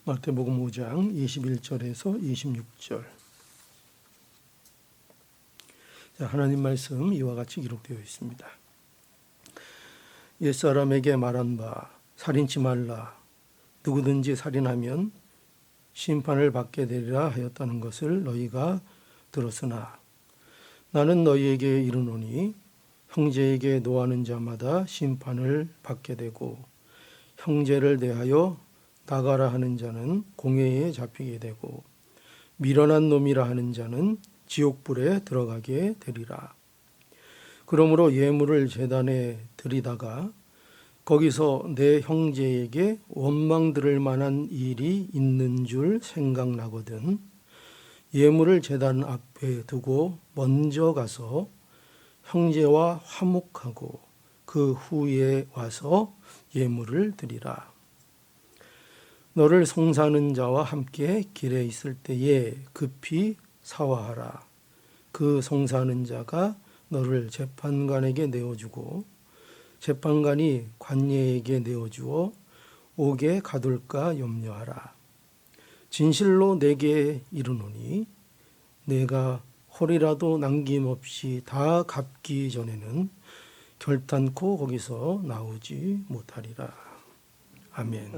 마태복음 5장 21절에서 26절. 자, 하나님 말씀 이와 같이 기록되어 있습니다. 옛사람에게 말한 바 살인치 말라. 누구든지 살인하면 심판을 받게 되리라 하였다는 것을 너희가 들었으나 나는 너희에게 이르노니 형제에게 노하는 자마다 심판을 받게 되고 형제를 대하여 나가라 하는 자는 공회에 잡히게 되고 미련한 놈이라 하는 자는 지옥불에 들어가게 되리라. 그러므로 예물을 제단에 드리다가 거기서 내 형제에게 원망 들을 만한 일이 있는 줄 생각나거든 예물을 제단 앞에 두고 먼저 가서 형제와 화목하고 그 후에 와서 예물을 드리라. 너를 송사하는 자와 함께 길에 있을 때에 급히 사화하라. 그 송사하는 자가 너를 재판관에게 내어주고 재판관이 관예에게 내어주어 옥에 가둘까 염려하라. 진실로 내게 이르노니 내가 홀이라도 남김없이 다 갚기 전에는 결단코 거기서 나오지 못하리라. 아멘.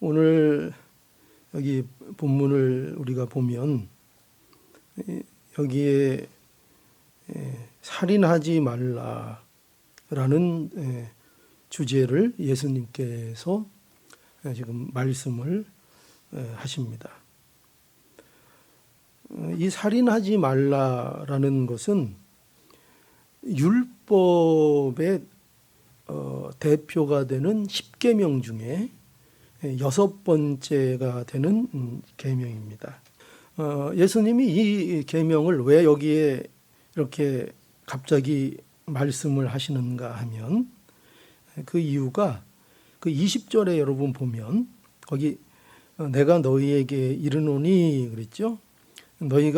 오늘 여기 본문을 우리가 보면 여기에 살인하지 말라라는 주제를 예수님께서 지금 말씀을 하십니다. 이 살인하지 말라라는 것은 율법의 대표가 되는 10계명 중에 6번째가 되는 계명입니다. 예수님이 이 계명을 왜 여기에 이렇게 갑자기 말씀을 하시는가 하면 그 이유가 그 20절에 여러분 보면 거기 내가 너희에게 이르노니 그랬죠. 너희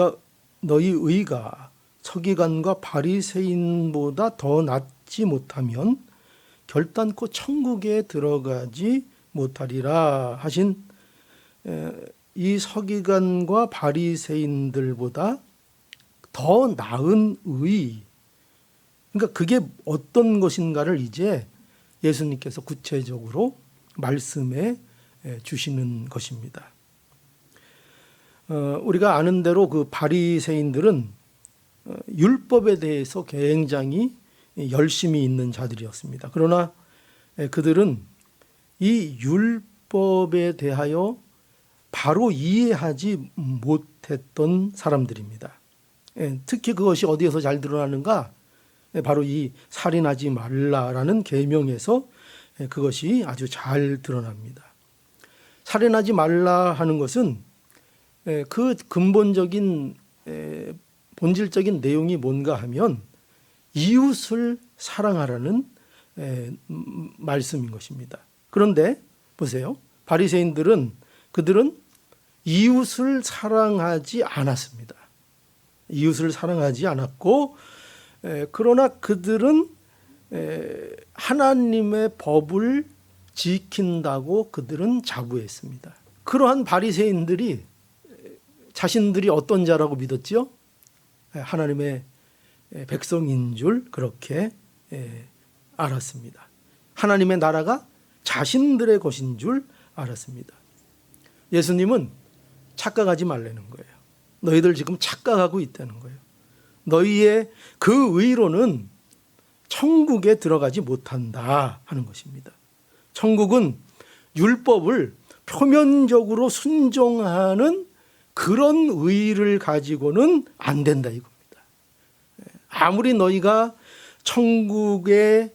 의가 서기관과 바리새인보다 더 낫지 못하면 결단코 천국에 들어가지 못하리라 하신 이 서기관과 바리새인들보다 더 나은 의, 그러니까 그게 어떤 것인가를 이제 예수님께서 구체적으로 말씀해 주시는 것입니다. 우리가 아는 대로 그 바리새인들은 율법에 대해서 굉장히 열심히 있는 자들이었습니다. 그러나 그들은 이 율법에 대하여 바로 이해하지 못했던 사람들입니다. 특히 그것이 어디에서 잘 드러나는가? 바로 이 살인하지 말라라는 계명에서 그것이 아주 잘 드러납니다. 살인하지 말라 하는 것은 그 근본적인 본질적인 내용이 뭔가 하면 이웃을 사랑하라는 말씀인 것입니다. 그런데 보세요. 바리새인들은 그들은 이웃을 사랑하지 않았습니다. 이웃을 사랑하지 않았고 그러나 그들은 하나님의 법을 지킨다고 그들은 자부했습니다. 그러한 바리새인들이 자신들이 어떤 자라고 믿었죠? 하나님의 백성인 줄 그렇게 알았습니다. 하나님의 나라가 자신들의 것인 줄 알았습니다. 예수님은 착각하지 말라는 거예요. 너희들 지금 착각하고 있다는 거예요. 너희의 그 의로는 천국에 들어가지 못한다 하는 것입니다. 천국은 율법을 표면적으로 순종하는 그런 의를 가지고는 안 된다 이겁니다. 아무리 너희가 천국의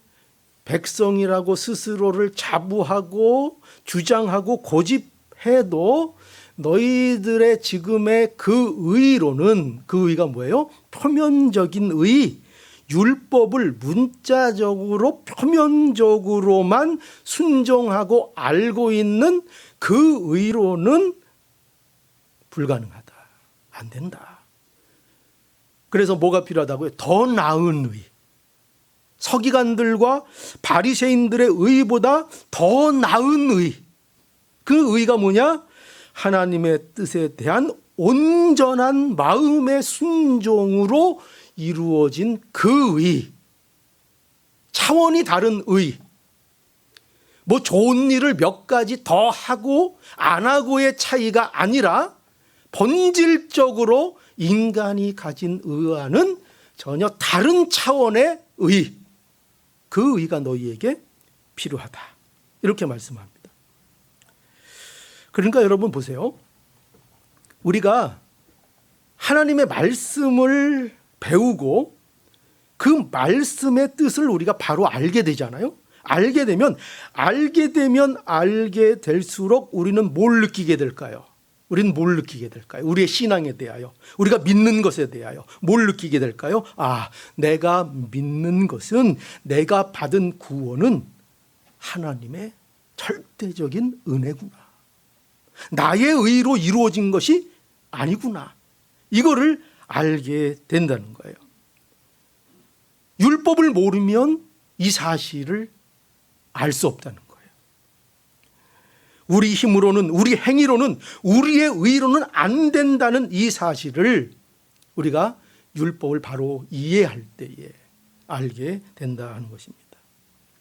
백성이라고 스스로를 자부하고 주장하고 고집해도 너희들의 지금의 그 의로는 그 의가 뭐예요? 표면적인 의, 율법을 문자적으로 표면적으로만 순종하고 알고 있는 그 의로는 불가능하다. 안 된다. 그래서 뭐가 필요하다고요? 더 나은 의. 서기관들과 바리새인들의 의보다 더 나은 의. 그 의가 뭐냐? 하나님의 뜻에 대한 온전한 마음의 순종으로 이루어진 그 의. 차원이 다른 의. 뭐 좋은 일을 몇 가지 더 하고 안 하고의 차이가 아니라 본질적으로 인간이 가진 의와는 전혀 다른 차원의 의. 그 의가 너희에게 필요하다. 이렇게 말씀합니다. 그러니까 여러분 보세요. 우리가 하나님의 말씀을 배우고 그 말씀의 뜻을 우리가 바로 알게 되잖아요. 알게 되면 알게 될수록 우리는 뭘 느끼게 될까요? 우리는 뭘 느끼게 될까요? 우리의 신앙에 대하여, 우리가 믿는 것에 대하여 뭘 느끼게 될까요? 아, 내가 믿는 것은, 내가 받은 구원은 하나님의 절대적인 은혜구나. 나의 의로 이루어진 것이 아니구나. 이거를 알게 된다는 거예요. 율법을 모르면 이 사실을 알 수 없다는 거예요. 우리 힘으로는, 우리 행위로는, 우리의 의로는 안 된다는 이 사실을 우리가 율법을 바로 이해할 때에 알게 된다는 것입니다.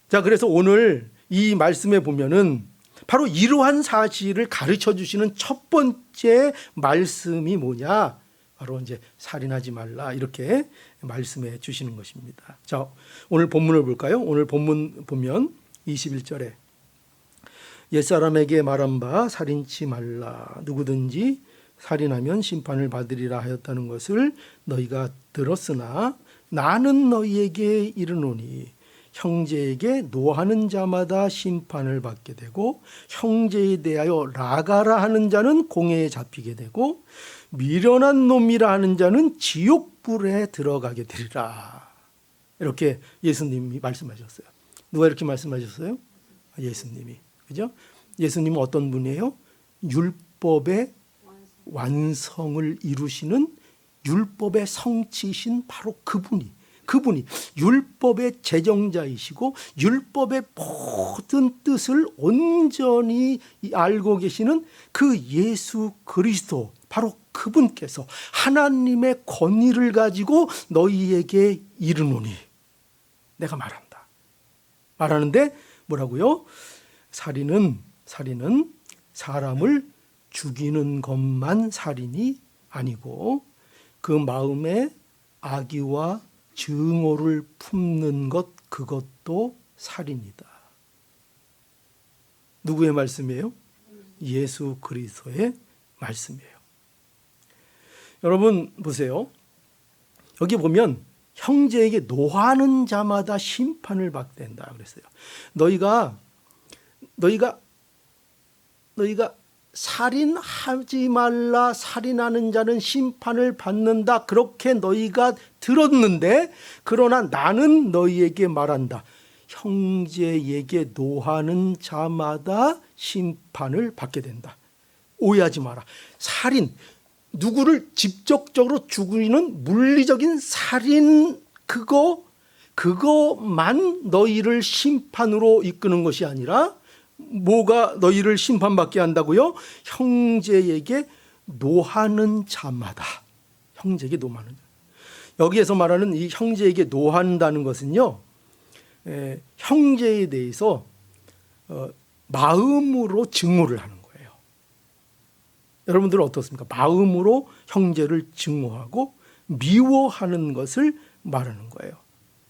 자, 그래서 오늘 이 말씀에 보면은 바로 이러한 사실을 가르쳐 주시는 첫 번째 말씀이 뭐냐? 바로 이제 살인하지 말라, 이렇게 말씀해 주시는 것입니다. 자, 오늘 본문을 볼까요? 오늘 본문 보면 21절에 옛사람에게 말한 바 살인치 말라, 누구든지 살인하면 심판을 받으리라 하였다는 것을 너희가 들었으나 나는 너희에게 이르노니 형제에게 노하는 자마다 심판을 받게 되고 형제에 대하여 라가라 하는 자는 공회에 잡히게 되고 미련한 놈이라 하는 자는 지옥불에 들어가게 되리라. 이렇게 예수님이 말씀하셨어요. 누가 이렇게 말씀하셨어요? 예수님이. 그죠? 예수님은 어떤 분이에요? 율법의 완성을 이루시는 율법의 성취신 바로 그분이 율법의 제정자이시고 율법의 모든 뜻을 온전히 알고 계시는 그 예수 그리스도, 바로 그분께서 하나님의 권위를 가지고 너희에게 이르노니, 내가 말하는데 뭐라고요? 살인은 사람을 죽이는 것만 살인이 아니고 그 마음에 악의와 증오를 품는 것, 그것도 살인이다. 누구의 말씀이에요? 예수 그리스도의 말씀이에요. 여러분 보세요. 여기 보면 형제에게 노하는 자마다 심판을 받게 된다 그랬어요. 너희가 살인하지 말라, 살인하는 자는 심판을 받는다, 그렇게 너희가 들었는데, 그러나 나는 너희에게 말한다. 형제에게 노하는 자마다 심판을 받게 된다. 오해하지 마라. 살인, 누구를 직접적으로 죽이는 물리적인 살인, 그거만 너희를 심판으로 이끄는 것이 아니라 뭐가 너희를 심판받게 한다고요? 형제에게 노하는 자마다. 형제에게 노하는 자. 여기에서 말하는 이 형제에게 노한다는 것은요, 형제에 대해서 마음으로 증오를 하는 거예요. 여러분들은 어떻습니까? 마음으로 형제를 증오하고 미워하는 것을 말하는 거예요.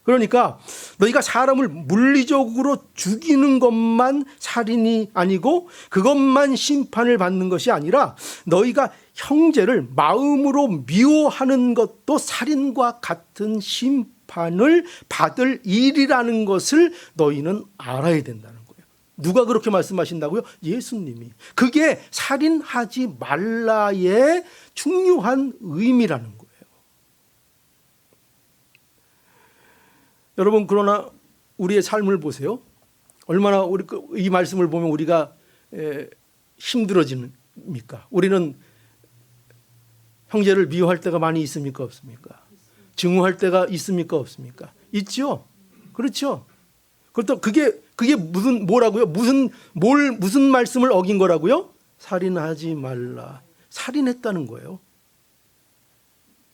그러니까 너희가 사람을 물리적으로 죽이는 것만 살인이 아니고 그것만 심판을 받는 것이 아니라 너희가 형제를 마음으로 미워하는 것도 살인과 같은 심판을 받을 일이라는 것을 너희는 알아야 된다는 거예요. 누가 그렇게 말씀하신다고요? 예수님이. 그게 살인하지 말라의 중요한 의미라는 거예요. 여러분, 그러나 우리의 삶을 보세요. 얼마나 이 말씀을 보면 우리가 힘들어집니까? 우리는 형제를 미워할 때가 많이 있습니까? 없습니까? 증오할 때가 있습니까? 없습니까? 있죠. 그렇죠. 그렇다 그게 무슨 뭐라고요? 무슨 말씀을 어긴 거라고요? 살인하지 말라. 살인했다는 거예요.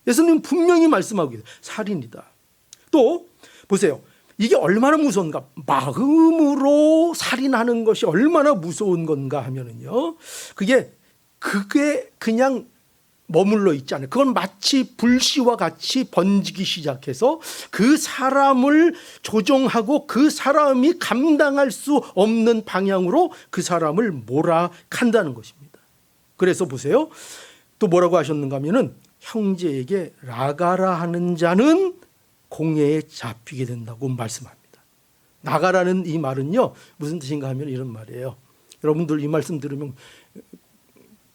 예수님 분명히 말씀하고 계세요. 살인이다. 또 보세요. 이게 얼마나 무서운가? 마음으로 살인하는 것이 얼마나 무서운 건가 하면은요. 그게 그냥 머물러 있지 않아요. 그건 마치 불씨와 같이 번지기 시작해서 그 사람을 조종하고 그 사람이 감당할 수 없는 방향으로 그 사람을 몰아간다는 것입니다. 그래서 보세요. 또 뭐라고 하셨는가 하면은 형제에게 나가라 하는 자는 공회에 잡히게 된다고 말씀합니다. 나가라는 이 말은요. 무슨 뜻인가 하면 이런 말이에요. 여러분들 이 말씀 들으면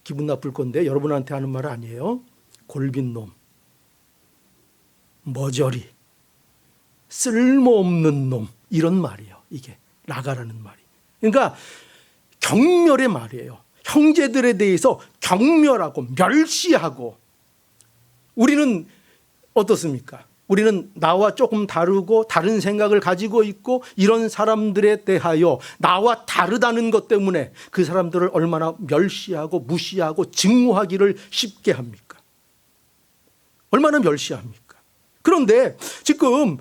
기분 나쁠 건데 여러분한테 하는 말 아니에요. 골빈놈, 머저리, 쓸모없는 놈 이런 말이에요. 이게 나가라는 말이. 그러니까 경멸의 말이에요. 형제들에 대해서 경멸하고 멸시하고 우리는 어떻습니까? 우리는 나와 조금 다르고 다른 생각을 가지고 있고 이런 사람들에 대하여 나와 다르다는 것 때문에 그 사람들을 얼마나 멸시하고 무시하고 증오하기를 쉽게 합니까? 얼마나 멸시합니까? 그런데 지금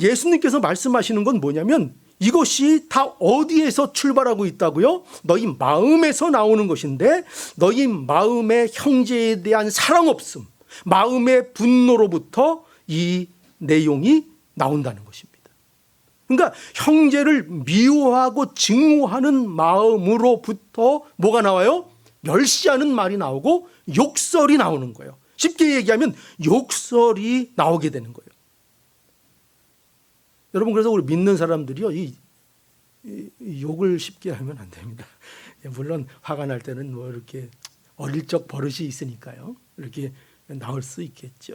예수님께서 말씀하시는 건 뭐냐면 이것이 다 어디에서 출발하고 있다고요? 너희 마음에서 나오는 것인데 너희 마음의 형제에 대한 사랑 없음, 마음의 분노로부터 이 내용이 나온다는 것입니다. 그러니까 형제를 미워하고 증오하는 마음으로부터 뭐가 나와요? 멸시하는 말이 나오고 욕설이 나오는 거예요. 쉽게 얘기하면 욕설이 나오게 되는 거예요. 여러분, 그래서 우리 믿는 사람들이요, 이 욕을 쉽게 하면 안 됩니다. 물론 화가 날 때는 뭐 이렇게 어릴 적 버릇이 있으니까요, 이렇게 나올 수 있겠죠.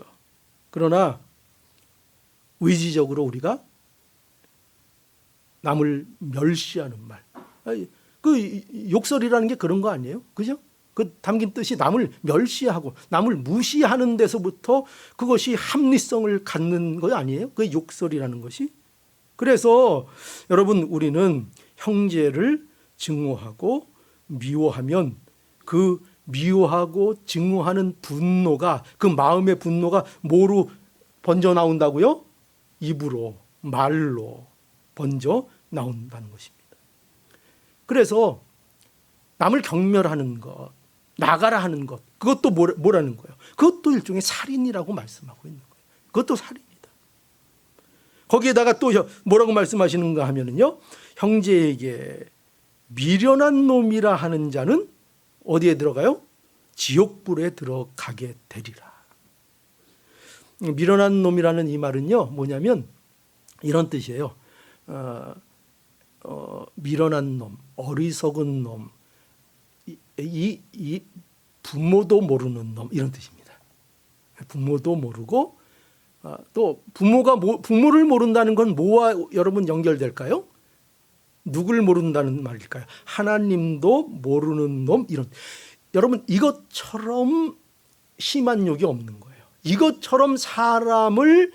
그러나 의지적으로 우리가 남을 멸시하는 말, 그 욕설이라는 게 그런 거 아니에요? 그죠? 그 담긴 뜻이 남을 멸시하고 남을 무시하는 데서부터 그것이 합리성을 갖는 거 아니에요? 그 욕설이라는 것이. 그래서 여러분, 우리는 형제를 증오하고 미워하면 그 미워하고 증오하는 분노가, 그 마음의 분노가 뭐로 번져 나온다고요? 입으로, 말로 번져 나온다는 것입니다. 그래서 남을 경멸하는 것, 나가라 하는 것, 그것도 뭐라는 거예요? 그것도 일종의 살인이라고 말씀하고 있는 거예요. 그것도 살인이다. 거기에다가 또 뭐라고 말씀하시는가 하면은요, 형제에게 미련한 놈이라 하는 자는 어디에 들어가요? 지옥불에 들어가게 되리라. 미련한 놈이라는 이 말은요, 뭐냐면 이런 뜻이에요. 미련한 놈, 어리석은 놈, 이 부모도 모르는 놈, 이런 뜻입니다. 부모도 모르고, 또 부모를 모른다는 건 뭐와 여러분 연결될까요? 누굴 모른다는 말일까요? 하나님도 모르는 놈, 이런. 여러분, 이것처럼 심한 욕이 없는 거예요. 이것처럼 사람을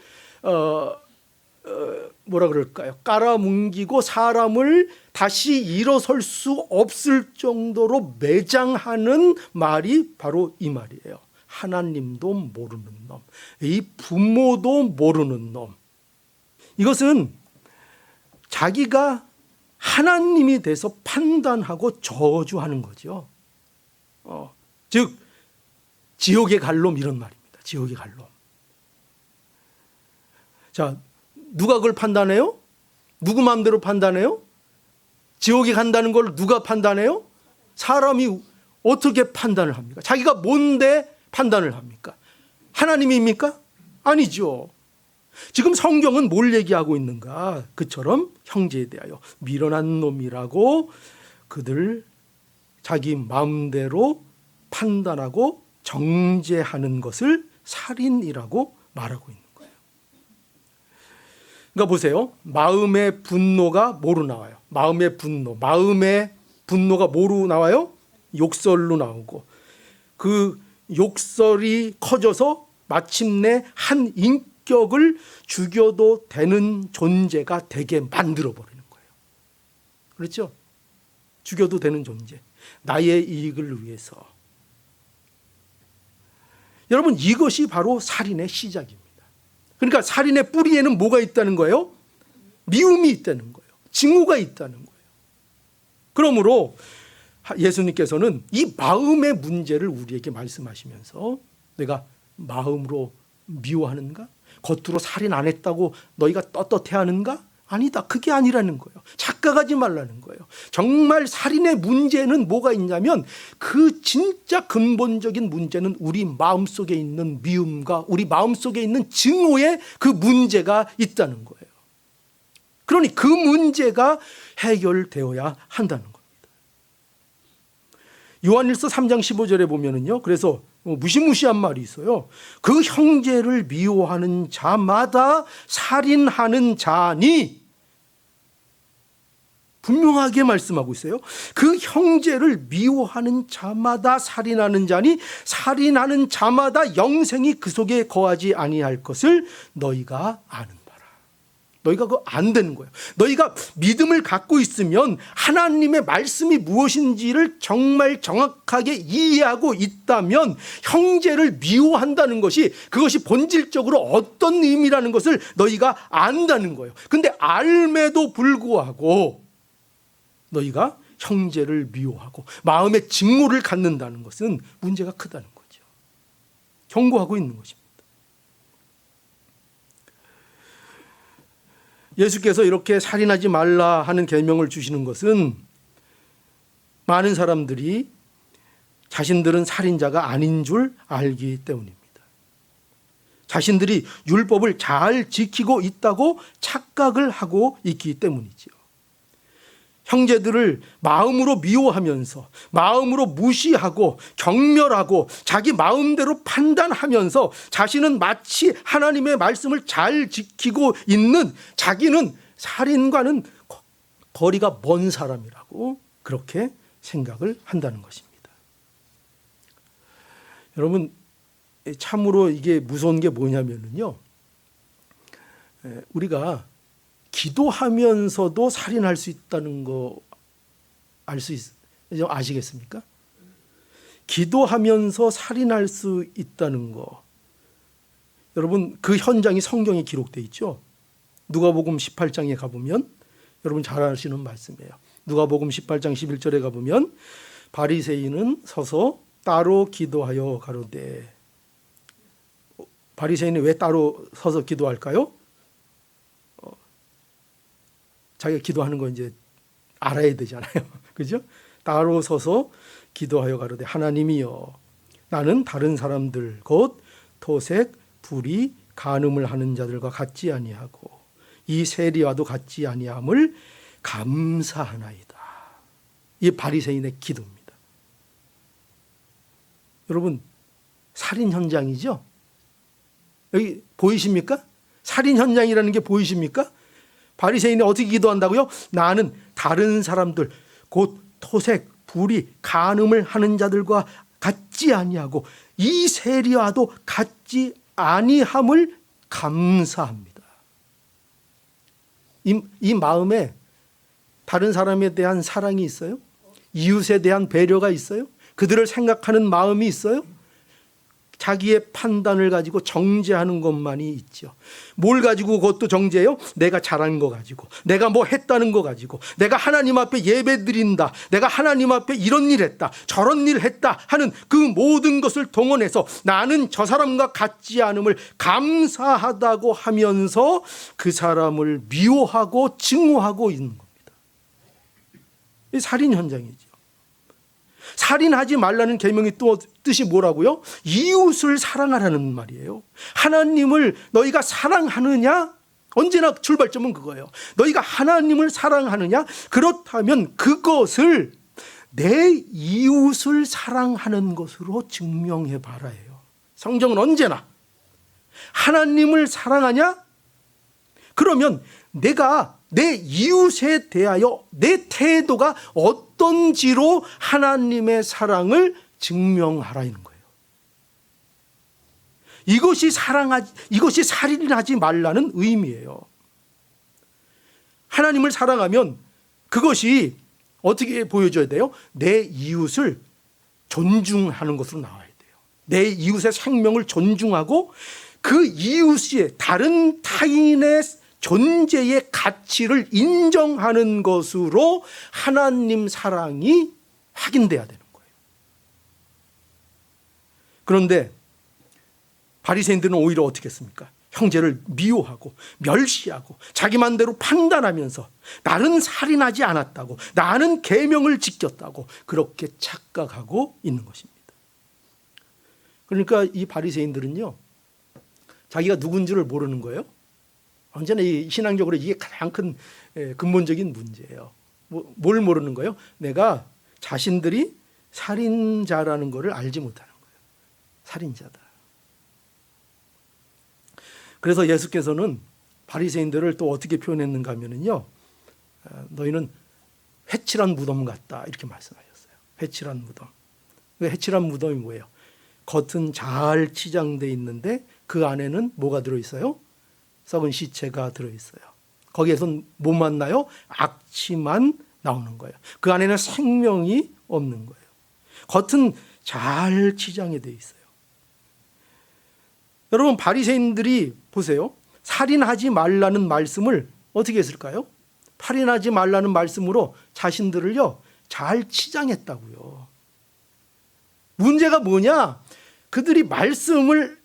뭐라 그럴까요? 깔아뭉기고 사람을 다시 일어설 수 없을 정도로 매장하는 말이 바로 이 말이에요. 하나님도 모르는 놈, 이 부모도 모르는 놈. 이것은 자기가 하나님이 돼서 판단하고 저주하는 거죠. 즉 지옥에 갈 놈, 이런 말입니다. 지옥에 갈 놈. 자, 누가 그걸 판단해요? 누구 마음대로 판단해요? 지옥에 간다는 걸 누가 판단해요? 사람이 어떻게 판단을 합니까? 자기가 뭔데 판단을 합니까? 하나님입니까? 아니죠. 지금 성경은 뭘 얘기하고 있는가? 그처럼 형제에 대하여 미련한 놈이라고 그들 자기 마음대로 판단하고 정죄하는 것을 살인이라고 말하고 있는 거예요. 그러니까 보세요. 마음의 분노가 뭐로 나와요? 마음의 분노가 뭐로 나와요? 욕설로 나오고, 그 욕설이 커져서 마침내 한 인격을 죽여도 되는 존재가 되게 만들어버리는 그렇죠? 죽여도 되는 존재. 나의 이익을 위해서. 여러분, 이것이 바로 살인의 시작입니다. 그러니까 살인의 뿌리에는 뭐가 있다는 거예요? 미움이 있다는 거예요. 증오가 있다는 거예요. 그러므로 예수님께서는 이 마음의 문제를 우리에게 말씀하시면서 내가 마음으로 미워하는가? 겉으로 살인 안 했다고 너희가 떳떳해하는가? 아니다. 그게 아니라는 거예요. 착각하지 말라는 거예요. 정말 살인의 문제는 뭐가 있냐면 그 진짜 근본적인 문제는 우리 마음속에 있는 미움과 우리 마음속에 있는 증오의 그 문제가 있다는 거예요. 그러니 그 문제가 해결되어야 한다는 겁니다. 요한일서 3장 15절에 보면은요. 그래서 무시무시한 말이 있어요. 그 형제를 미워하는 자마다 살인하는 자니, 분명하게 말씀하고 있어요. 그 형제를 미워하는 자마다 살인하는 자니 살인하는 자마다 영생이 그 속에 거하지 아니할 것을 너희가 아는 바라. 너희가 그거 안 되는 거예요. 너희가 믿음을 갖고 있으면 하나님의 말씀이 무엇인지를 정말 정확하게 이해하고 있다면 형제를 미워한다는 것이 그것이 본질적으로 어떤 의미라는 것을 너희가 안다는 거예요. 근데 알매도 불구하고 너희가 형제를 미워하고 마음의 증오를 갖는다는 것은 문제가 크다는 거죠. 경고하고 있는 것입니다. 예수께서 이렇게 살인하지 말라 하는 계명을 주시는 것은 많은 사람들이 자신들은 살인자가 아닌 줄 알기 때문입니다. 자신들이 율법을 잘 지키고 있다고 착각을 하고 있기 때문이죠. 형제들을 마음으로 미워하면서 마음으로 무시하고 경멸하고 자기 마음대로 판단하면서 자신은 마치 하나님의 말씀을 잘 지키고 있는, 자기는 살인과는 거리가 먼 사람이라고 그렇게 생각을 한다는 것입니다. 여러분, 참으로 이게 무서운 게 뭐냐면요, 우리가 기도하면서도 살인할 수 있다는 거 아시겠습니까? 기도하면서 살인할 수 있다는 거. 여러분, 그 현장이 성경에 기록되어 있죠. 누가복음 18장에 가보면 여러분 잘 아시는 말씀이에요. 누가복음 18장 11절에 가보면 바리새인은 서서 따로 기도하여 가로되. 바리새인이 왜 따로 서서 기도할까요? 자기가 기도하는 거 이제 알아야 되잖아요. 그죠? 따로 서서 기도하여 가로되 하나님이여, 나는 다른 사람들 곧 토색, 불의, 간음을 하는 자들과 같지 아니하고 이 세리와도 같지 아니함을 감사하나이다. 이 바리새인의 기도입니다. 여러분, 살인 현장이죠? 여기 보이십니까? 살인 현장이라는 게 보이십니까? 바리새인이 어떻게 기도한다고요? 나는 다른 사람들 곧 토색, 불의, 간음을 하는 자들과 같지 아니하고 이 세리와도 같지 아니함을 감사합니다. 이 마음에 다른 사람에 대한 사랑이 있어요? 이웃에 대한 배려가 있어요? 그들을 생각하는 마음이 있어요? 자기의 판단을 가지고 정죄하는 것만이 있죠. 뭘 가지고 그것도 정죄해요? 내가 잘한 거 가지고, 내가 뭐 했다는 거 가지고, 내가 하나님 앞에 예배 드린다, 내가 하나님 앞에 이런 일 했다, 저런 일 했다 하는 그 모든 것을 동원해서 나는 저 사람과 같지 않음을 감사하다고 하면서 그 사람을 미워하고 증오하고 있는 겁니다. 이 살인 현장이죠. 살인하지 말라는 계명이 또 뜻이 뭐라고요? 이웃을 사랑하라는 말이에요. 하나님을 너희가 사랑하느냐? 언제나 출발점은 그거예요. 너희가 하나님을 사랑하느냐? 그렇다면 그것을 내 이웃을 사랑하는 것으로 증명해 봐라예요. 성경은 언제나 하나님을 사랑하냐? 그러면 내가 내 이웃에 대하여 내 태도가 어떤지로 하나님의 사랑을 증명하라는 거예요. 이것이 살인하지 말라는 의미예요. 하나님을 사랑하면 그것이 어떻게 보여줘야 돼요? 내 이웃을 존중하는 것으로 나와야 돼요. 내 이웃의 생명을 존중하고 그 이웃의 다른 타인의 존재의 가치를 인정하는 것으로 하나님 사랑이 확인돼야 되는 거예요. 그런데 바리새인들은 오히려 어떻게 했습니까? 형제를 미워하고 멸시하고 자기만 대로 판단하면서 나는 살인하지 않았다고, 나는 계명을 지켰다고 그렇게 착각하고 있는 것입니다. 그러니까 이 바리새인들은요, 자기가 누군지를 모르는 거예요. 언제나 이 신앙적으로 이게 가장 큰 근본적인 문제예요. 뭘 모르는 거예요? 내가 자신들이 살인자라는 것을 알지 못하는 거예요. 살인자다. 그래서 예수께서는 바리새인들을 또 어떻게 표현했는가 하면요, 너희는 회칠한 무덤 같다 이렇게 말씀하셨어요. 회칠한 무덤. 회칠한 무덤이 뭐예요? 겉은 잘 치장돼 있는데 그 안에는 뭐가 들어있어요? 썩은 시체가 들어있어요. 거기에선 뭐 만나요? 악취만 나오는 거예요. 그 안에는 생명이 없는 거예요. 겉은 잘 치장이 돼 있어요. 여러분, 바리새인들이 보세요. 살인하지 말라는 말씀을 어떻게 했을까요? 살인하지 말라는 말씀으로 자신들을요 잘 치장했다고요. 문제가 뭐냐? 그들이 말씀을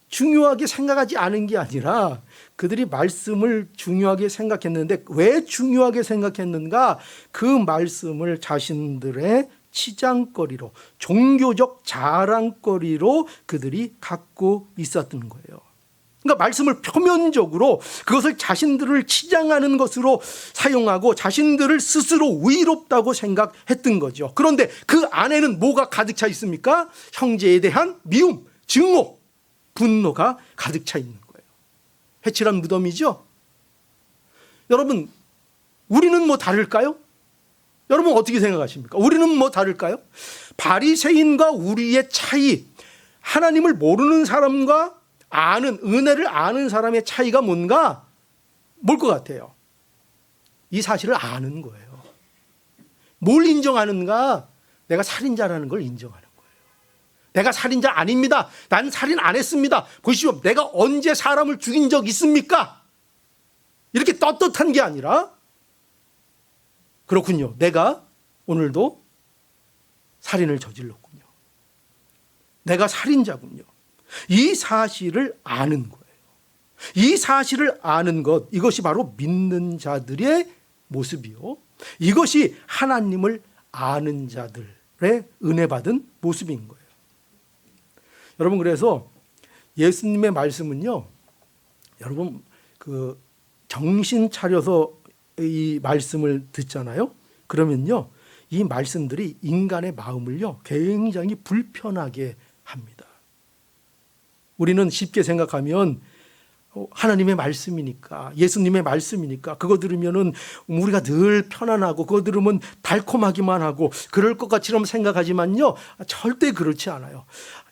중요하게 생각하지 않은 게 아니라 그들이 말씀을 중요하게 생각했는데, 왜 중요하게 생각했는가? 그 말씀을 자신들의 치장거리로, 종교적 자랑거리로 그들이 갖고 있었던 거예요. 그러니까 말씀을 표면적으로 그것을 자신들을 치장하는 것으로 사용하고 자신들을 스스로 의롭다고 생각했던 거죠. 그런데 그 안에는 뭐가 가득 차 있습니까? 형제에 대한 미움, 증오, 분노가 가득 차 있는 거예요. 회칠한 무덤이죠. 여러분, 우리는 뭐 다를까요? 여러분 어떻게 생각하십니까? 우리는 뭐 다를까요? 바리새인과 우리의 차이, 하나님을 모르는 사람과 은혜를 아는 사람의 차이가 뭔가? 뭘 것 같아요? 이 사실을 아는 거예요. 뭘 인정하는가? 내가 살인자라는 걸 인정하는 거예요. 내가 살인자 아닙니다. 난 살인 안 했습니다. 보시오, 내가 언제 사람을 죽인 적 있습니까? 이렇게 떳떳한 게 아니라, 그렇군요, 내가 오늘도 살인을 저질렀군요. 내가 살인자군요. 이 사실을 아는 거예요. 이 사실을 아는 것, 이것이 바로 믿는 자들의 모습이요, 이것이 하나님을 아는 자들의 은혜 받은 모습인 거예요. 여러분, 그래서 예수님의 말씀은요, 여러분 정신 차려서 이 말씀을 듣잖아요. 그러면요, 이 말씀들이 인간의 마음을요 굉장히 불편하게 합니다. 우리는 쉽게 생각하면 하나님의 말씀이니까, 예수님의 말씀이니까 그거 들으면은 우리가 늘 편안하고 그거 들으면 달콤하기만 하고 그럴 것 같이만 생각하지만요, 절대 그렇지 않아요.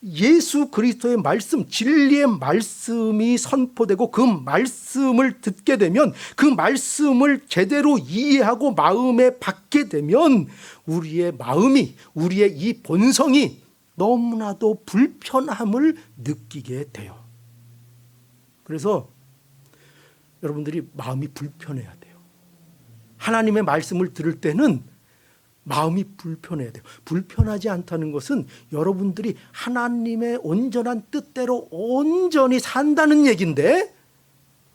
예수 그리스도의 말씀, 진리의 말씀이 선포되고 그 말씀을 듣게 되면, 그 말씀을 제대로 이해하고 마음에 받게 되면 우리의 마음이, 우리의 이 본성이 너무나도 불편함을 느끼게 돼요. 그래서 여러분들이 마음이 불편해야 돼요. 하나님의 말씀을 들을 때는 마음이 불편해야 돼요. 불편하지 않다는 것은 여러분들이 하나님의 온전한 뜻대로 온전히 산다는 얘기인데,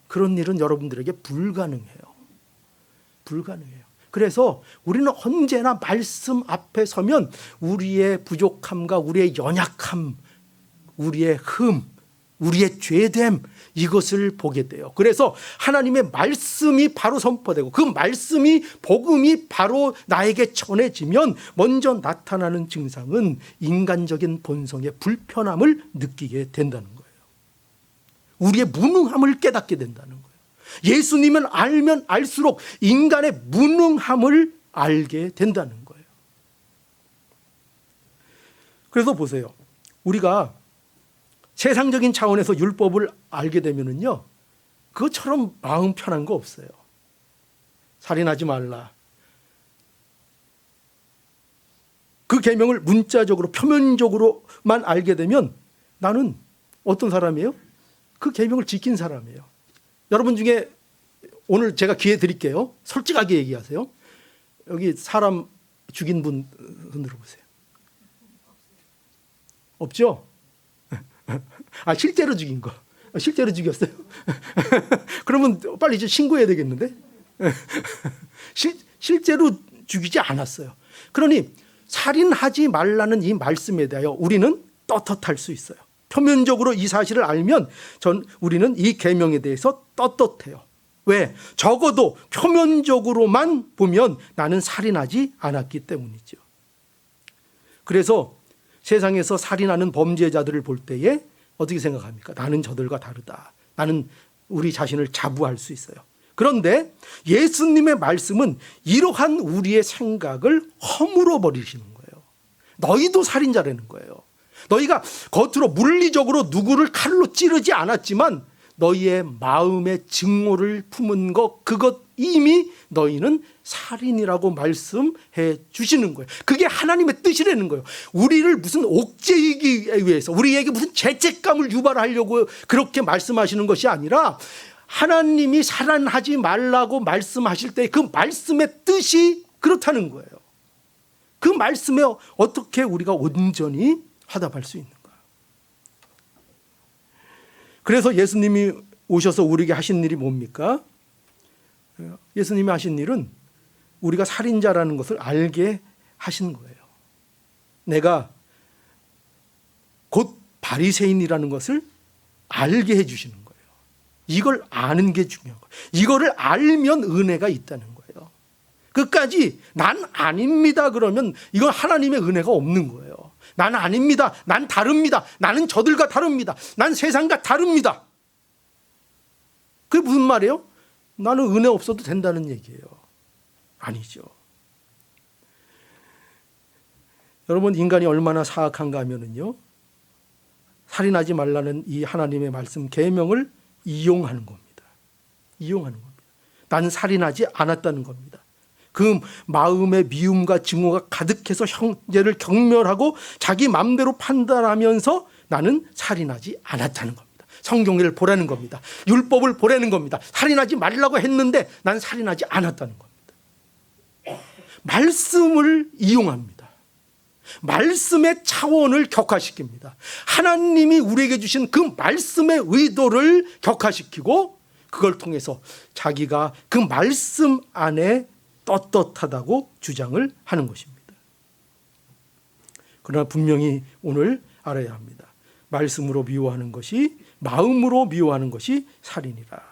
그런 일은 여러분들에게 불가능해요. 불가능해요. 그래서 우리는 언제나 말씀 앞에 서면 우리의 부족함과 우리의 연약함, 우리의 흠, 우리의 죄됨, 이것을 보게 돼요. 그래서 하나님의 말씀이 바로 선포되고 그 말씀이, 복음이 바로 나에게 전해지면 먼저 나타나는 증상은 인간적인 본성의 불편함을 느끼게 된다는 거예요. 우리의 무능함을 깨닫게 된다는 거예요. 예수님은 알면 알수록 인간의 무능함을 알게 된다는 거예요. 그래서 보세요. 우리가 세상적인 차원에서 율법을 알게 되면은요, 그것처럼 마음 편한 거 없어요. 살인하지 말라. 그 계명을 문자적으로 표면적으로만 알게 되면 나는 어떤 사람이에요? 그 계명을 지킨 사람이에요. 여러분 중에 오늘 제가 기회 드릴게요. 솔직하게 얘기하세요. 여기 사람 죽인 분 흔들어 보세요. 없죠? 아, 실제로 죽인 거. 실제로 죽였어요? 그러면 빨리 이제 신고해야 되겠는데? 실제로 죽이지 않았어요. 그러니 살인하지 말라는 이 말씀에 대하여 우리는 떳떳할 수 있어요. 표면적으로 이 사실을 알면 우리는 이 계명에 대해서 떳떳해요. 왜? 적어도 표면적으로만 보면 나는 살인하지 않았기 때문이죠. 그래서 세상에서 살인하는 범죄자들을 볼 때에 어떻게 생각합니까? 나는 저들과 다르다. 나는 우리 자신을 자부할 수 있어요. 그런데 예수님의 말씀은 이러한 우리의 생각을 허물어 버리시는 거예요. 너희도 살인자라는 거예요. 너희가 겉으로 물리적으로 누구를 칼로 찌르지 않았지만 너희의 마음의 증오를 품은 것, 그것 이미 너희는 살인이라고 말씀해 주시는 거예요. 그게 하나님의 뜻이라는 거예요. 우리를 무슨 옥죄이기 위해서, 우리에게 무슨 죄책감을 유발하려고 그렇게 말씀하시는 것이 아니라 하나님이 살인하지 말라고 말씀하실 때 그 말씀의 뜻이 그렇다는 거예요. 그 말씀에 어떻게 우리가 온전히 화답할 수 있는가. 그래서 예수님이 오셔서 우리에게 하신 일이 뭡니까? 예수님이 하신 일은 우리가 살인자라는 것을 알게 하신 거예요. 내가 곧 바리새인이라는 것을 알게 해주시는 거예요. 이걸 아는 게 중요한 거예요. 이거를 알면 은혜가 있다는 거예요. 끝까지 난 아닙니다 그러면 이건 하나님의 은혜가 없는 거예요. 난 아닙니다. 난 다릅니다. 나는 저들과 다릅니다. 난 세상과 다릅니다. 그게 무슨 말이에요? 나는 은혜 없어도 된다는 얘기예요. 아니죠. 여러분, 인간이 얼마나 사악한가 하면은요, 살인하지 말라는 이 하나님의 말씀 계명을 이용하는 겁니다. 이용하는 겁니다. 나는 살인하지 않았다는 겁니다. 그 마음의 미움과 증오가 가득해서 형제를 경멸하고 자기 마음대로 판단하면서 나는 살인하지 않았다는 겁니다. 성경을 보라는 겁니다. 율법을 보라는 겁니다. 살인하지 말라고 했는데 난 살인하지 않았다는 겁니다. 말씀을 이용합니다. 말씀의 차원을 격화시킵니다. 하나님이 우리에게 주신 그 말씀의 의도를 격화시키고 그걸 통해서 자기가 그 말씀 안에 떳떳하다고 주장을 하는 것입니다. 그러나 분명히 오늘 알아야 합니다. 말씀으로 미워하는 것이, 마음으로 미워하는 것이 살인이라.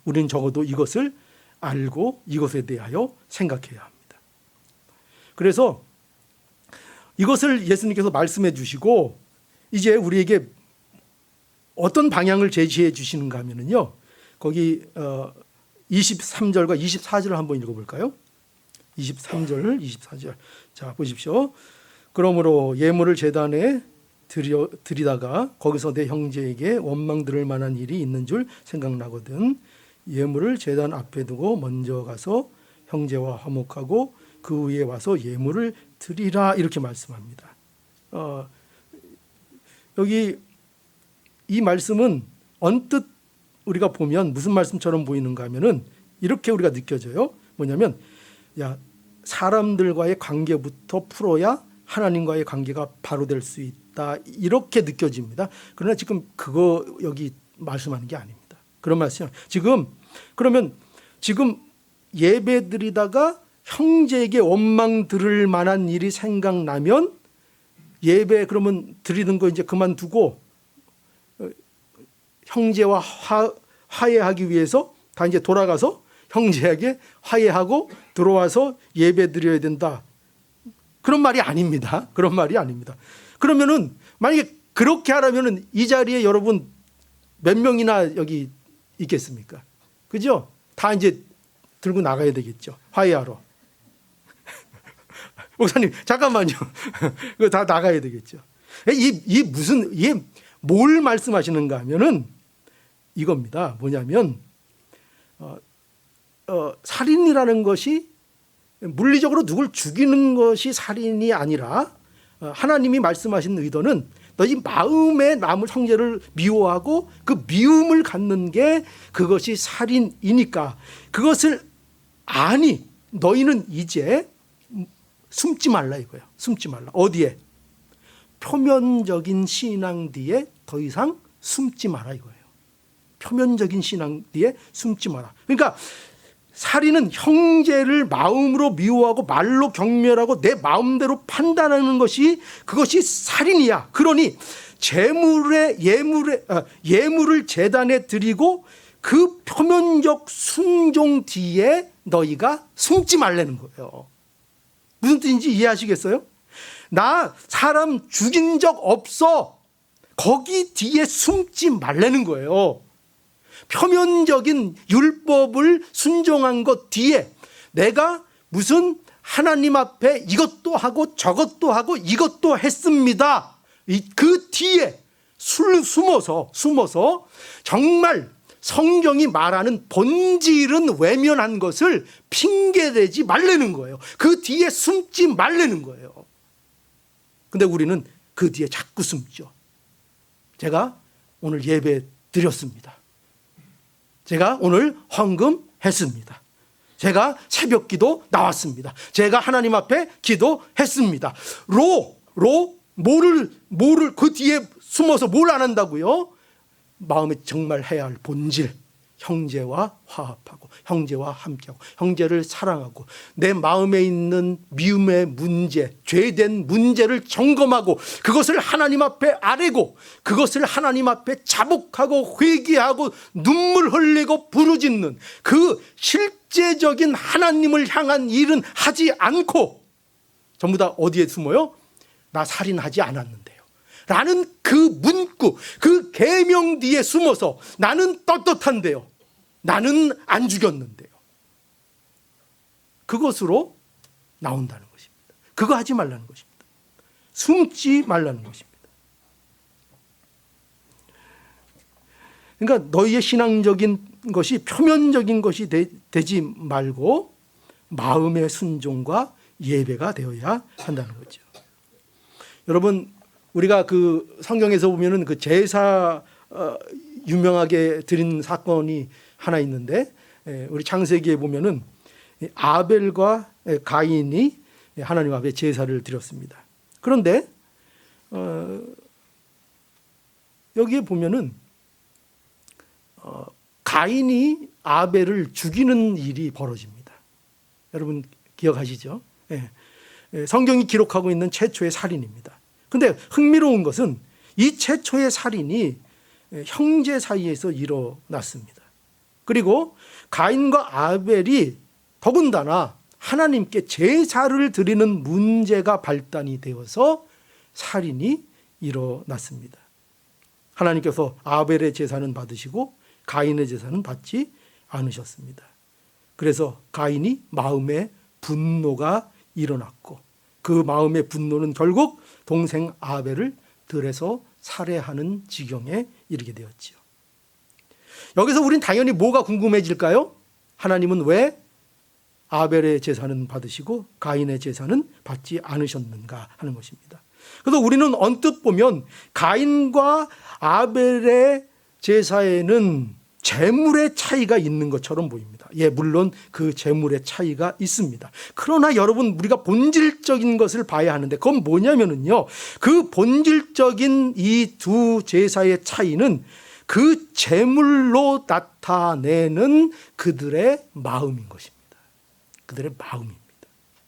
우리는 적어도 이것을 알고 이것에 대하여 생각해야 합니다. 그래서 이것을 예수님께서 말씀해 주시고 이제 우리에게 어떤 방향을 제시해 주시는가 하면요, 거기 23절과 24절을 한번 읽어볼까요? 23절, 24절. 자, 보십시오. 그러므로 예물을 제단에 드리다가 거기서 내 형제에게 원망 들을 만한 일이 있는 줄 생각나거든. 예물을 제단 앞에 두고 먼저 가서 형제와 화목하고 그 위에 와서 예물을 드리라, 이렇게 말씀합니다. 여기 이 말씀은 언뜻 우리가 보면 무슨 말씀처럼 보이는가 하면은 이렇게 우리가 느껴져요. 뭐냐면, 야, 사람들과의 관계부터 풀어야 하나님과의 관계가 바로 될 수 있다, 이렇게 느껴집니다. 그러나 지금 그거 여기 말씀하는 게 아닙니다. 그런 말씀. 그러면 지금 예배 드리다가 형제에게 원망 들을 만한 일이 생각나면 예배 그러면 드리는 거 이제 그만두고 형제와 화해하기 위해서 다 이제 돌아가서 형제에게 화해하고 들어와서 예배 드려야 된다, 그런 말이 아닙니다. 그런 말이 아닙니다. 그러면은 만약에 그렇게 하려면은 이 자리에 여러분 몇 명이나 여기 있겠습니까? 그죠? 다 이제 들고 나가야 되겠죠. 화해하러. 목사님 잠깐만요. 그거 다 나가야 되겠죠. 이게 뭘 말씀하시는가 하면은 이겁니다. 뭐냐면 살인이라는 것이 물리적으로 누굴 죽이는 것이 살인이 아니라 하나님이 말씀하신 의도는 너희 마음에 남을 형제를 미워하고 그 미움을 갖는 게 그것이 살인이니까 그것을 아니 너희는 이제 숨지 말라 이거예요. 숨지 말라. 어디에? 표면적인 신앙 뒤에 더 이상 숨지 마라 이거예요. 표면적인 신앙 뒤에 숨지 마라. 그러니까 살인은 형제를 마음으로 미워하고 말로 경멸하고 내 마음대로 판단하는 것이 그것이 살인이야. 그러니 예물을 제단에 드리고 그 표면적 순종 뒤에 너희가 숨지 말라는 거예요. 무슨 뜻인지 이해하시겠어요? 나 사람 죽인 적 없어. 거기 뒤에 숨지 말라는 거예요. 표면적인 율법을 순종한 것 뒤에 내가 무슨 하나님 앞에 이것도 하고 저것도 하고 이것도 했습니다. 그 뒤에 숨어서 정말 성경이 말하는 본질은 외면한 것을 핑계대지 말라는 거예요. 그 뒤에 숨지 말라는 거예요. 근데 우리는 그 뒤에 자꾸 숨죠. 제가 오늘 예배 드렸습니다. 제가 오늘 헌금했습니다. 제가 새벽 기도 나왔습니다. 제가 하나님 앞에 기도했습니다. 뭐를 그 뒤에 숨어서 뭘 안 한다고요? 마음에 정말 해야 할 본질, 형제와 화합하고 형제와 함께하고 형제를 사랑하고 내 마음에 있는 미움의 문제, 죄된 문제를 점검하고 그것을 하나님 앞에 아뢰고 그것을 하나님 앞에 자복하고 회개하고 눈물 흘리고 부르짖는 그 실제적인 하나님을 향한 일은 하지 않고 전부 다 어디에 숨어요? 나 살인하지 않았는데요 라는 그 문구, 그 계명 뒤에 숨어서 나는 떳떳한데요, 나는 안 죽였는데요, 그것으로 나온다는 것입니다. 그거 하지 말라는 것입니다. 숨지 말라는 것입니다. 그러니까 너희의 신앙적인 것이 표면적인 것이 되지 말고 마음의 순종과 예배가 되어야 한다는 거죠. 여러분, 우리가 그 성경에서 보면은 그 제사 유명하게 드린 사건이 하나 있는데, 우리 창세기에 보면은 아벨과 가인이 하나님 앞에 제사를 드렸습니다. 그런데 여기에 보면은 가인이 아벨을 죽이는 일이 벌어집니다. 여러분 기억하시죠? 성경이 기록하고 있는 최초의 살인입니다. 그런데 흥미로운 것은 이 최초의 살인이 형제 사이에서 일어났습니다. 그리고 가인과 아벨이 더군다나 하나님께 제사를 드리는 문제가 발단이 되어서 살인이 일어났습니다. 하나님께서 아벨의 제사는 받으시고 가인의 제사는 받지 않으셨습니다. 그래서 가인이 마음에 분노가 일어났고 그 마음의 분노는 결국 동생 아벨을 들에서 살해하는 지경에 이르게 되었지요. 여기서 우린 당연히 뭐가 궁금해질까요? 하나님은 왜 아벨의 제사는 받으시고 가인의 제사는 받지 않으셨는가 하는 것입니다. 그래서 우리는 언뜻 보면 가인과 아벨의 제사에는 재물의 차이가 있는 것처럼 보입니다. 물론 그 재물의 차이가 있습니다. 그러나 여러분, 우리가 본질적인 것을 봐야 하는데 그건 뭐냐면요, 그 본질적인 이 두 제사의 차이는 그 재물로 나타내는 그들의 마음인 것입니다. 그들의 마음입니다.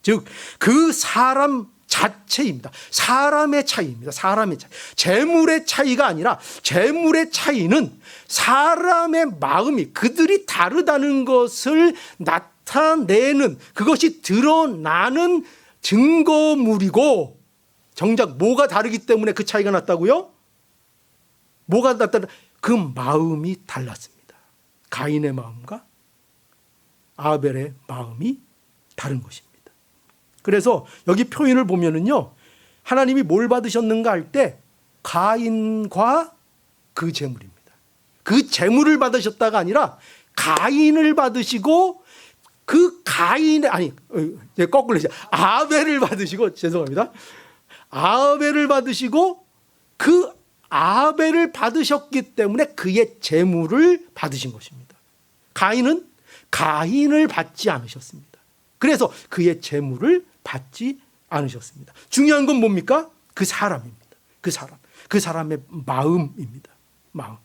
즉 그 사람 자체입니다. 사람의 차이입니다. 사람의 차이. 재물의 차이가 아니라 재물의 차이는 사람의 마음이 그들이 다르다는 것을 나타내는, 그것이 드러나는 증거물이고, 정작 뭐가 다르기 때문에 그 차이가 났다고요? 뭐가 났다? 그 마음이 달랐습니다. 가인의 마음과 아벨의 마음이 다른 것입니다. 그래서 여기 표현을 보면은요, 하나님이 뭘 받으셨는가 할 때 가인과 그 재물입니다. 그 재물을 받으셨다가 아니라 가인을 받으시고 그 가인의 제가 거꾸로 했어요. 아벨을 받으시고 죄송합니다. 아벨을 받으시고 그 아벨을 받으셨기 때문에 그의 재물을 받으신 것입니다. 가인은 가인을 받지 않으셨습니다. 그래서 그의 재물을 받지 않으셨습니다. 중요한 건 뭡니까? 그 사람입니다. 그 사람의 마음입니다. 마음.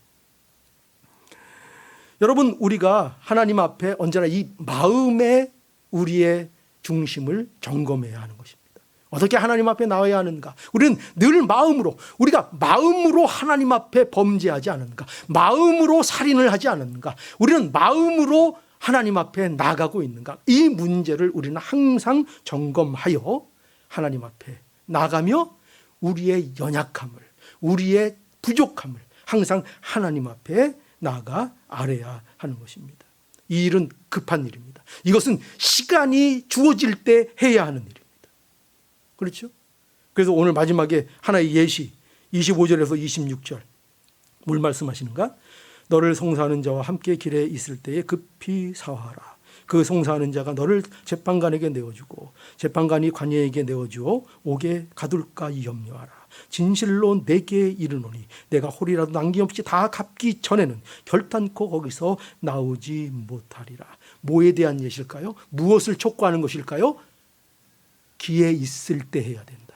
여러분, 우리가 하나님 앞에 언제나 이 마음에 우리의 중심을 점검해야 하는 것입니다. 어떻게 하나님 앞에 나와야 하는가? 우리는 늘 마음으로, 우리가 마음으로 하나님 앞에 범죄하지 않는가? 마음으로 살인을 하지 않는가? 우리는 마음으로 하나님 앞에 나가고 있는가? 이 문제를 우리는 항상 점검하여 하나님 앞에 나가며 우리의 연약함을, 우리의 부족함을 항상 하나님 앞에 나아가 아뢰야 하는 것입니다. 이 일은 급한 일입니다. 이것은 시간이 주어질 때 해야 하는 일입니다. 그렇죠? 그래서 오늘 마지막에 하나의 예시 25절에서 26절 뭘 말씀하시는가? 너를 송사하는 자와 함께 길에 있을 때에 급히 사화하라. 그 송사하는 자가 너를 재판관에게 내어주고 재판관이 관예에게 내어주어 옥에 가둘까 염려하라. 진실로 내게 이르노니 내가 홀이라도 남김없이 다 갚기 전에는 결단코 거기서 나오지 못하리라. 뭐에 대한 예실까요? 무엇을 촉구하는 것일까요? 기회 있을 때 해야 된다.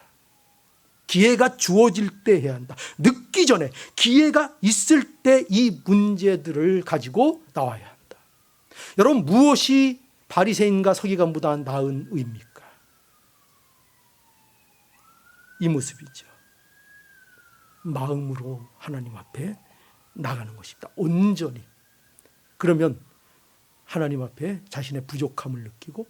기회가 주어질 때 해야 한다. 늦기 전에 기회가 있을 때 이 문제들을 가지고 나와야 한다. 여러분, 무엇이 바리새인과 서기관보다 나은 의입니까? 이 모습이죠. 마음으로 하나님 앞에 나가는 것입니다. 온전히. 그러면 하나님 앞에 자신의 부족함을 느끼고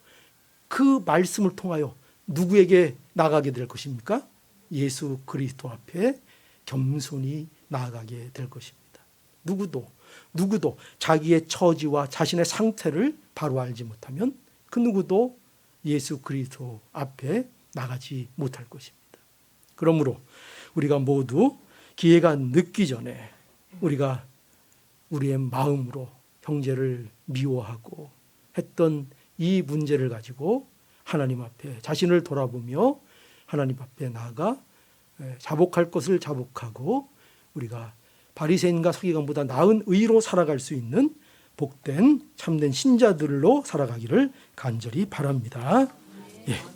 그 말씀을 통하여 누구에게 나가게 될 것입니까? 예수 그리스도 앞에 겸손히 나아가게 될 것입니다. 누구도 자기의 처지와 자신의 상태를 바로 알지 못하면 그 누구도 예수 그리스도 앞에 나가지 못할 것입니다. 그러므로 우리가 모두 기회가 늦기 전에 우리가 우리의 마음으로 형제를 미워하고 했던 이 문제를 가지고 하나님 앞에 자신을 돌아보며 하나님 앞에 나아가 자복할 것을 자복하고 우리가 바리새인과 서기관보다 나은 의로 살아갈 수 있는 복된 참된 신자들로 살아가기를 간절히 바랍니다. 예.